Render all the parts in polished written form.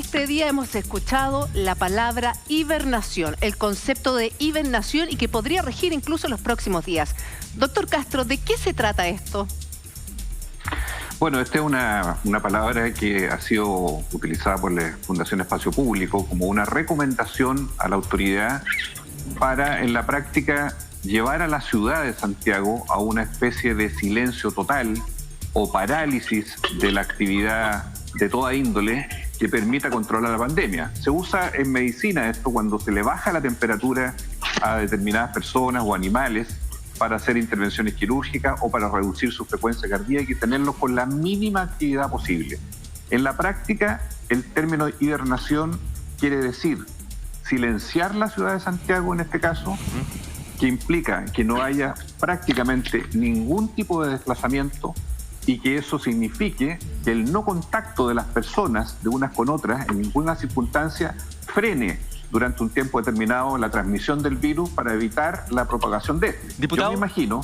este día hemos escuchado la palabra hibernación, el concepto de hibernación y que podría regir incluso los próximos días. Doctor Castro, ¿de qué se trata esto? Bueno, esta es una palabra que ha sido utilizada por la Fundación Espacio Público como una recomendación a la autoridad para, en la práctica, llevar a la ciudad de Santiago a una especie de silencio total o parálisis de la actividad de toda índole que permita controlar la pandemia. Se usa en medicina esto cuando se le baja la temperatura a determinadas personas o animales para hacer intervenciones quirúrgicas o para reducir su frecuencia cardíaca y tenerlos con la mínima actividad posible. En la práctica, el término hibernación quiere decir silenciar la ciudad de Santiago en este caso, que implica que no haya prácticamente ningún tipo de desplazamiento y que eso signifique que el no contacto de las personas de unas con otras en ninguna circunstancia frene durante un tiempo determinado la transmisión del virus para evitar la propagación de este. Diputado. Yo me imagino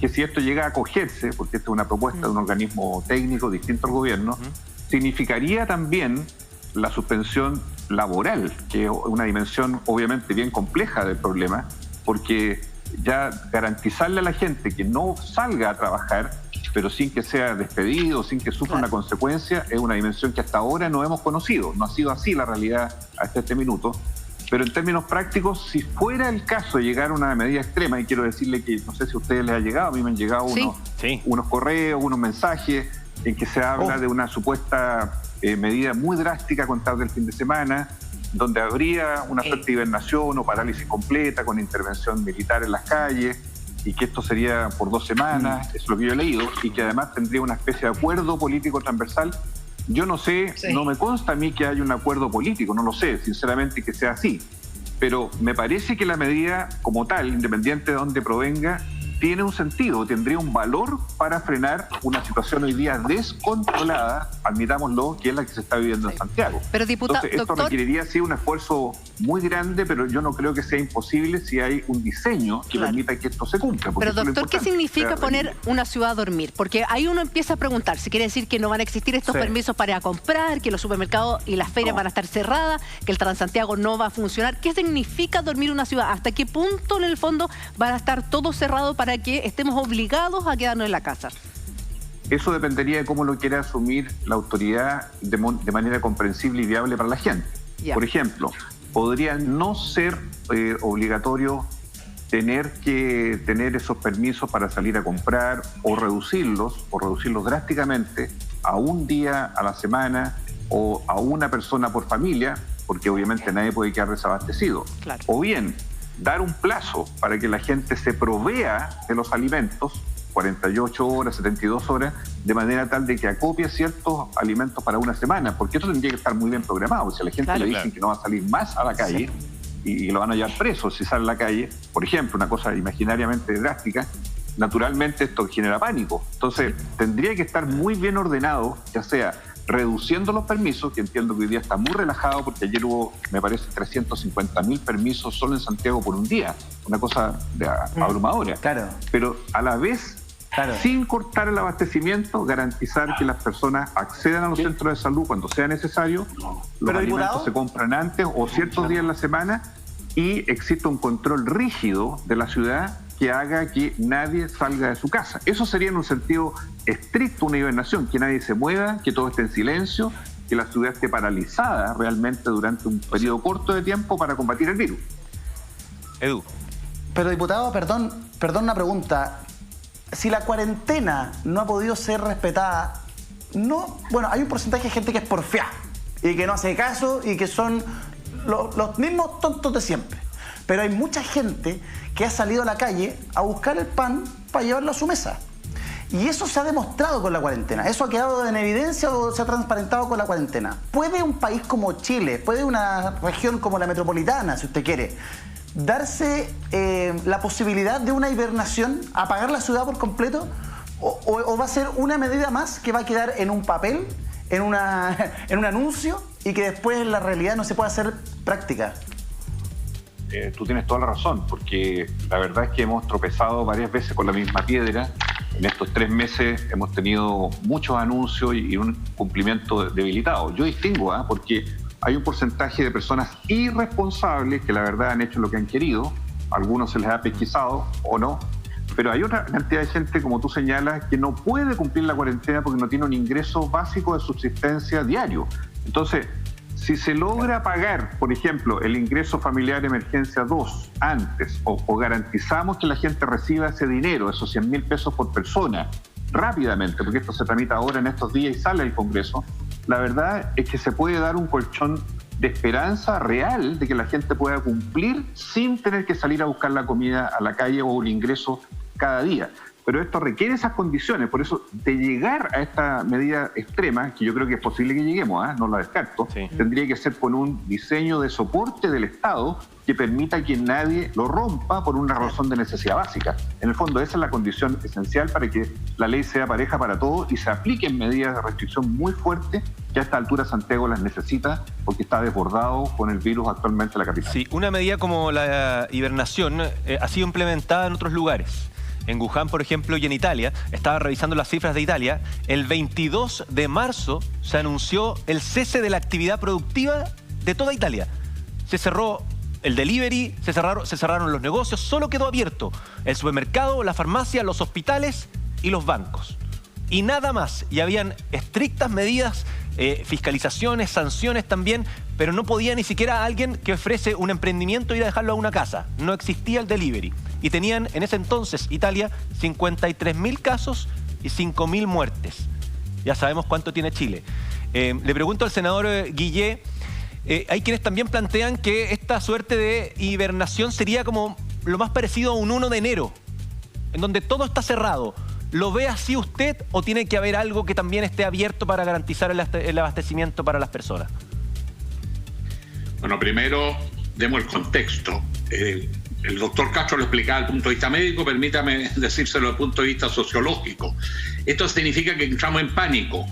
que si esto llega a acogerse, porque esta es una propuesta de un organismo técnico distinto al gobierno, significaría también la suspensión laboral, que es una dimensión obviamente bien compleja del problema, porque ya garantizarle a la gente que no salga a trabajar, pero sin que sea despedido, sin que sufra una consecuencia, es una dimensión que hasta ahora no hemos conocido. No ha sido así la realidad hasta este minuto. Pero en términos prácticos, si fuera el caso de llegar a una medida extrema, y quiero decirle que no sé si a ustedes les ha llegado, a mí me han llegado unos correos, unos mensajes en que se habla de una supuesta medida muy drástica a contar del fin de semana, donde habría una suerte de hibernación o parálisis completa con intervención militar en las calles, y que esto sería por 2 semanas, es lo que yo he leído, y que además tendría una especie de acuerdo político transversal. Yo no sé, no me consta a mí que haya un acuerdo político, no lo sé, sinceramente que sea así, pero me parece que la medida como tal, independiente de dónde provenga, tiene un sentido, tendría un valor para frenar una situación hoy día descontrolada, admitámoslo, que es la que se está viviendo en Santiago. Pero diputado, entonces, esto requeriría sí un esfuerzo muy grande, pero yo no creo que sea imposible si hay un diseño que permita que esto se cumpla. Pero doctor, ¿qué significa poner una ciudad a dormir? Porque ahí uno empieza a preguntar, si quiere decir que no van a existir estos permisos para ir a comprar, que los supermercados y las ferias van a estar cerradas, que el Transantiago no va a funcionar. ¿Qué significa dormir una ciudad? ¿Hasta qué punto en el fondo van a estar todo cerrado para que estemos obligados a quedarnos en la casa? Eso dependería de cómo lo quiera asumir la autoridad de manera comprensible y viable para la gente. Por ejemplo, podría no ser obligatorio tener que tener esos permisos para salir a comprar o reducirlos drásticamente a un día a la semana o a una persona por familia, porque obviamente nadie puede quedar desabastecido. O bien dar un plazo para que la gente se provea de los alimentos, 48 horas, 72 horas, de manera tal de que acopie ciertos alimentos para una semana, porque eso tendría que estar muy bien programado. Si a la gente le dicen que no va a salir más a la calle y lo van a llevar preso si sale a la calle, por ejemplo, una cosa imaginariamente drástica, naturalmente esto genera pánico. Entonces, tendría que estar muy bien ordenado, ya sea reduciendo los permisos, que entiendo que hoy día está muy relajado porque ayer hubo, me parece, 350.000 permisos solo en Santiago por un día, una cosa abrumadora. Pero a la vez, sin cortar el abastecimiento, garantizar que las personas accedan a los centros de salud cuando sea necesario, los alimentos se compran antes o ciertos días en la semana y existe un control rígido de la ciudad que haga que nadie salga de su casa. Eso sería en un sentido estricto una hibernación, que nadie se mueva, que todo esté en silencio, que la ciudad esté paralizada realmente durante un periodo corto de tiempo para combatir el virus. Edu. Pero diputado, perdón una pregunta. Si la cuarentena no ha podido ser respetada, bueno, hay un porcentaje de gente que es porfiada y que no hace caso y que son los mismos tontos de siempre. Pero hay mucha gente que ha salido a la calle a buscar el pan para llevarlo a su mesa. Y eso se ha demostrado con la cuarentena. Eso ha quedado en evidencia o se ha transparentado con la cuarentena. ¿Puede un país como Chile, puede una región como la metropolitana, si usted quiere, darse la posibilidad de una hibernación, apagar la ciudad por completo? ¿O va a ser una medida más que va a quedar en un papel, en un anuncio, y que después en la realidad no se puede hacer práctica? Tú tienes toda la razón, porque la verdad es que hemos tropezado varias veces con la misma piedra. En estos 3 meses hemos tenido muchos anuncios y un cumplimiento debilitado. Yo distingo, porque hay un porcentaje de personas irresponsables que la verdad han hecho lo que han querido, a algunos se les ha pesquisado o no, pero hay otra cantidad de gente, como tú señalas, que no puede cumplir la cuarentena porque no tiene un ingreso básico de subsistencia diario. Entonces, si se logra pagar, por ejemplo, el ingreso familiar de emergencia 2 antes, o garantizamos que la gente reciba ese dinero, esos 100.000 pesos por persona, rápidamente, porque esto se tramita ahora en estos días y sale al Congreso, la verdad es que se puede dar un colchón de esperanza real de que la gente pueda cumplir sin tener que salir a buscar la comida a la calle o el ingreso cada día. Pero esto requiere esas condiciones, por eso de llegar a esta medida extrema, que yo creo que es posible que lleguemos, no la descarto, sí, tendría que ser con un diseño de soporte del Estado que permita que nadie lo rompa por una razón de necesidad básica. En el fondo esa es la condición esencial para que la ley sea pareja para todos y se apliquen medidas de restricción muy fuertes que a esta altura Santiago las necesita porque está desbordado con el virus actualmente en la capital. Sí, una medida como la hibernación ha sido implementada en otros lugares. En Wuhan, por ejemplo, y en Italia, estaba revisando las cifras de Italia, el 22 de marzo se anunció el cese de la actividad productiva de toda Italia. Se cerró el delivery, se cerraron los negocios, solo quedó abierto el supermercado, la farmacia, los hospitales y los bancos. Y nada más, y habían estrictas medidas, fiscalizaciones, sanciones también, pero no podía ni siquiera alguien que ofrece un emprendimiento ir a dejarlo a una casa. No existía el delivery. Y tenían en ese entonces, Italia, 53.000 casos y 5.000 muertes. Ya sabemos cuánto tiene Chile. Le pregunto al senador Guillé, hay quienes también plantean que esta suerte de hibernación sería como lo más parecido a un 1 de enero, en donde todo está cerrado. ¿Lo ve así usted o tiene que haber algo que también esté abierto para garantizar el abastecimiento para las personas? Bueno, primero demos el contexto. El doctor Castro lo explicaba desde el punto de vista médico, permítame decírselo desde el punto de vista sociológico. Esto significa que entramos en pánico.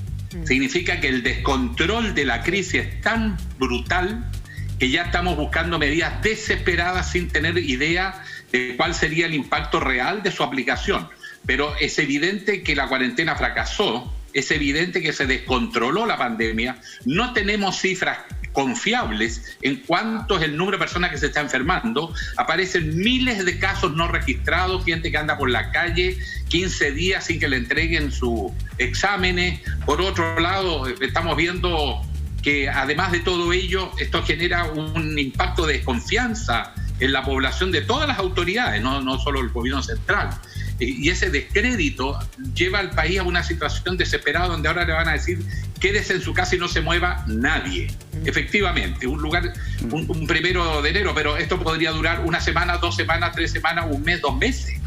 Significa que el descontrol de la crisis es tan brutal que ya estamos buscando medidas desesperadas sin tener idea de cuál sería el impacto real de su aplicación. Pero es evidente que la cuarentena fracasó, es evidente que se descontroló la pandemia, no tenemos cifras confiables en cuánto es el número de personas que se está enfermando, aparecen miles de casos no registrados, gente que anda por la calle 15 días sin que le entreguen sus exámenes. Por otro lado, estamos viendo que además de todo ello, esto genera un impacto de desconfianza en la población de todas las autoridades, no solo el gobierno central. Y ese descrédito lleva al país a una situación desesperada donde ahora le van a decir quédese en su casa y no se mueva nadie. Efectivamente, un 1 de enero, pero esto podría durar 1 semana, 2 semanas, 3 semanas, 1 mes, 2 meses.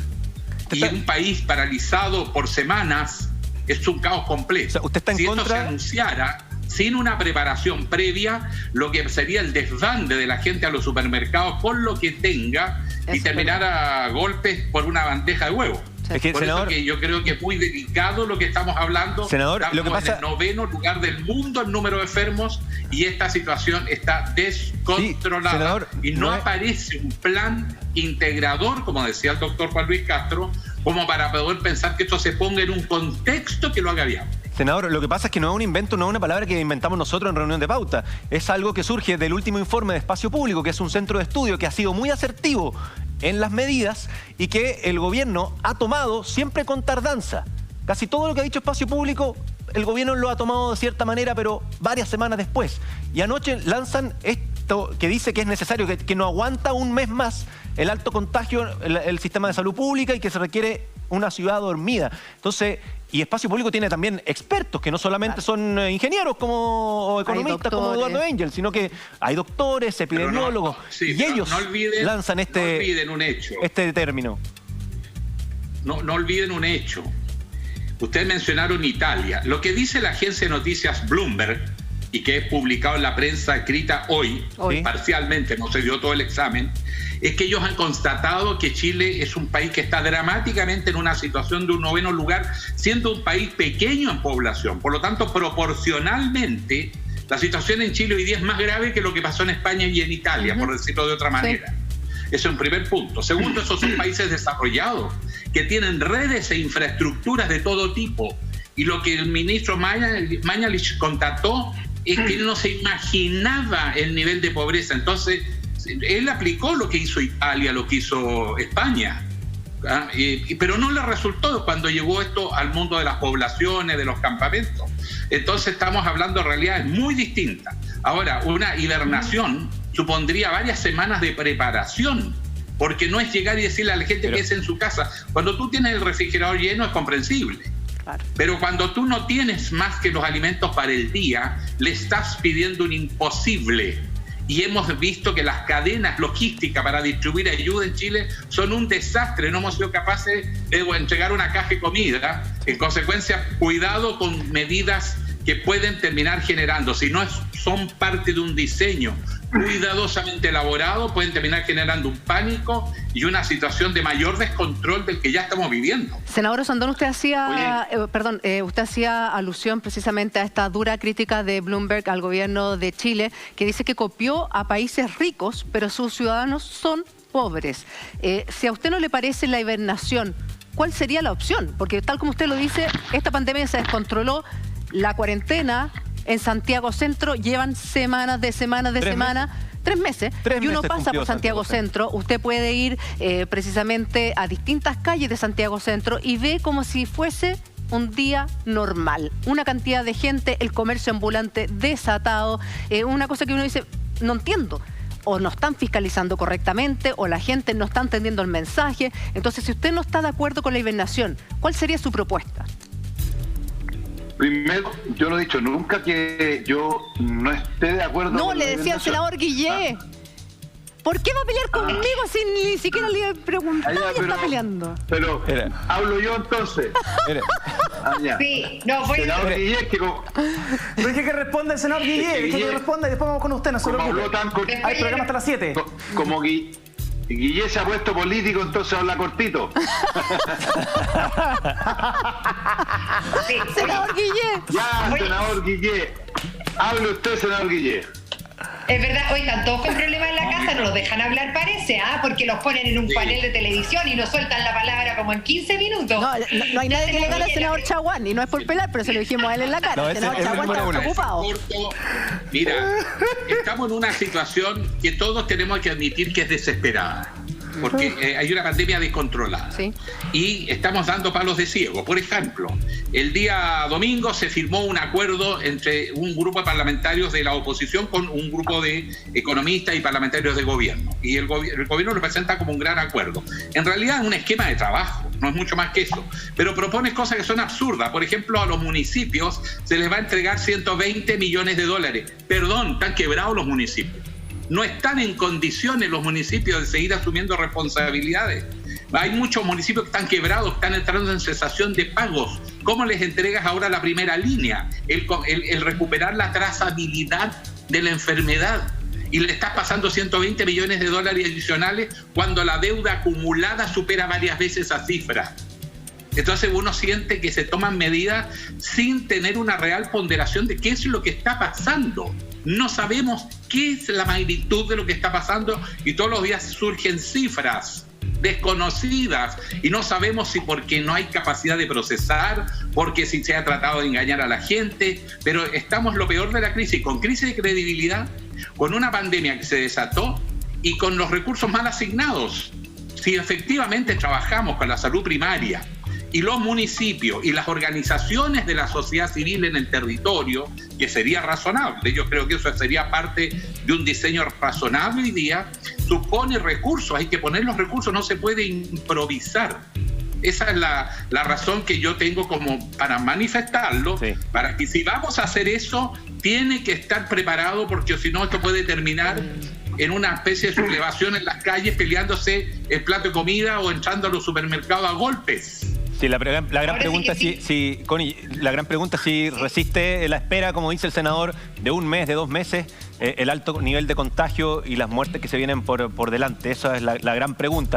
Y un país paralizado por semanas es un caos completo. O sea, ¿usted está en contra? Esto se anunciara sin una preparación previa, lo que sería el desbande de la gente a los supermercados por lo que tenga y terminar a golpes por una bandeja de huevos. Es que, por senador, eso que yo creo que es muy delicado lo que estamos hablando. Senador, estamos lo que pasa, en el 9º lugar del mundo en número de enfermos y esta situación está descontrolada. Sí, senador, y no aparece un plan integrador, como decía el doctor Juan Luis Castro, como para poder pensar que esto se ponga en un contexto que lo haga viable. Senador, lo que pasa es que no es un invento, no es una palabra que inventamos nosotros en reunión de pauta. Es algo que surge del último informe de Espacio Público, que es un centro de estudio que ha sido muy asertivo en las medidas y que el gobierno ha tomado siempre con tardanza. Casi todo lo que ha dicho Espacio Público, el gobierno lo ha tomado de cierta manera, pero varias semanas después. Y anoche lanzan esto que dice que es necesario, que no aguanta un mes más el alto contagio, el sistema de salud pública y que se requiere una ciudad dormida. Entonces, y Espacio Público tiene también expertos que no solamente son ingenieros o economistas como Eduardo Engel, sino que hay doctores, epidemiólogos, y ellos lanzan este término. No olviden un hecho. Ustedes mencionaron Italia. Lo que dice la agencia de noticias Bloomberg, y que es publicado en la prensa escrita hoy, parcialmente, no se dio todo el examen, es que ellos han constatado que Chile es un país que está dramáticamente en una situación de un 9º lugar, siendo un país pequeño en población. Por lo tanto, proporcionalmente, la situación en Chile hoy día es más grave que lo que pasó en España y en Italia, por decirlo de otra manera. Ese es un primer punto. Segundo, esos son países desarrollados, que tienen redes e infraestructuras de todo tipo. Y lo que el ministro Mañalich constató es que él no se imaginaba el nivel de pobreza. Entonces, él aplicó lo que hizo Italia, lo que hizo España, pero no le resultó cuando llegó esto al mundo de las poblaciones, de los campamentos. Entonces estamos hablando de realidades muy distintas. Ahora, una hibernación supondría varias semanas de preparación, porque no es llegar y decirle a la gente que es en su casa. Cuando tú tienes el refrigerador lleno es comprensible. Claro. Pero cuando tú no tienes más que los alimentos para el día, le estás pidiendo un imposible. Y hemos visto que las cadenas logísticas para distribuir ayuda en Chile son un desastre. No hemos sido capaces de entregar una caja de comida. En consecuencia, cuidado con medidas que pueden terminar generando. Si no son parte de un diseño cuidadosamente elaborado, pueden terminar generando un pánico y una situación de mayor descontrol del que ya estamos viviendo. Senador Osandón, usted hacía alusión precisamente a esta dura crítica de Bloomberg al gobierno de Chile, que dice que copió a países ricos, pero sus ciudadanos son pobres. Si a usted no le parece la hibernación, ¿cuál sería la opción? Porque tal como usted lo dice, esta pandemia se descontroló, la cuarentena en Santiago Centro llevan semanas, 3 meses, y uno pasa por Santiago Centro, usted puede ir precisamente a distintas calles de Santiago Centro y ve como si fuese un día normal. Una cantidad de gente, el comercio ambulante desatado, una cosa que uno dice, no entiendo. O no están fiscalizando correctamente, o la gente no está entendiendo el mensaje. Entonces, si usted no está de acuerdo con la hibernación, ¿cuál sería su propuesta? Primero, yo no he dicho nunca que yo no esté de acuerdo con la hibernación. No, le decía al senador Guillé. ¿Por qué va a pelear conmigo si ni siquiera le he preguntado y está peleando? Pero, ¿hablo yo entonces? Sí, no, voy senador Guillé, Pero dije que responda el senador Guillé, que responda y después vamos con usted, no se preocupe. Hay programa hasta las 7. Como Guillé se ha puesto político, entonces habla cortito. Sí. Senador Guillé. Ya, senador Guillé. Hable usted, senador Guillé. Es verdad, hoy están todos con problemas en la casa, no los dejan hablar, parece, porque los ponen en un panel de televisión y nos sueltan la palabra como en 15 minutos. No hay nadie que le gane al senador Chaguán, y no es por pelar, pero se lo dijimos a él en la cara. El senador Chaguán está preocupado. Mira, estamos en una situación que todos tenemos que admitir que es desesperada, porque hay una pandemia descontrolada. Sí. Y estamos dando palos de ciego. Por ejemplo, el día domingo se firmó un acuerdo entre un grupo de parlamentarios de la oposición con un grupo de economistas y parlamentarios de gobierno. Y el gobierno lo presenta como un gran acuerdo. En realidad es un esquema de trabajo, no es mucho más que eso. Pero propone cosas que son absurdas. Por ejemplo, a los municipios se les va a entregar 120 millones de dólares. Perdón, están quebrados los municipios. No están en condiciones los municipios de seguir asumiendo responsabilidades. Hay muchos municipios que están quebrados, están entrando en cesación de pagos. ¿Cómo les entregas ahora la primera línea? El recuperar la trazabilidad de la enfermedad. Y le estás pasando 120 millones de dólares adicionales cuando la deuda acumulada supera varias veces esa cifra. Entonces uno siente que se toman medidas sin tener una real ponderación de qué es lo que está pasando. No sabemos qué es la magnitud de lo que está pasando y todos los días surgen cifras desconocidas y no sabemos si porque no hay capacidad de procesar, porque si se ha tratado de engañar a la gente, pero estamos lo peor de la crisis, con crisis de credibilidad, con una pandemia que se desató y con los recursos mal asignados. Si efectivamente trabajamos con la salud primaria y los municipios y las organizaciones de la sociedad civil en el territorio, que sería razonable, yo creo que eso sería parte de un diseño razonable hoy día, supone recursos, hay que poner los recursos, no se puede improvisar. Esa es la razón que yo tengo como para manifestarlo, para que si vamos a hacer eso, tiene que estar preparado, porque si no esto puede terminar en una especie de sublevación en las calles, peleándose el plato de comida o entrando a los supermercados a golpes. Sí, la gran pregunta es Connie, la gran pregunta es si resiste la espera, como dice el senador, de un mes, de 2 meses, el alto nivel de contagio y las muertes que se vienen por delante. Esa es la gran pregunta.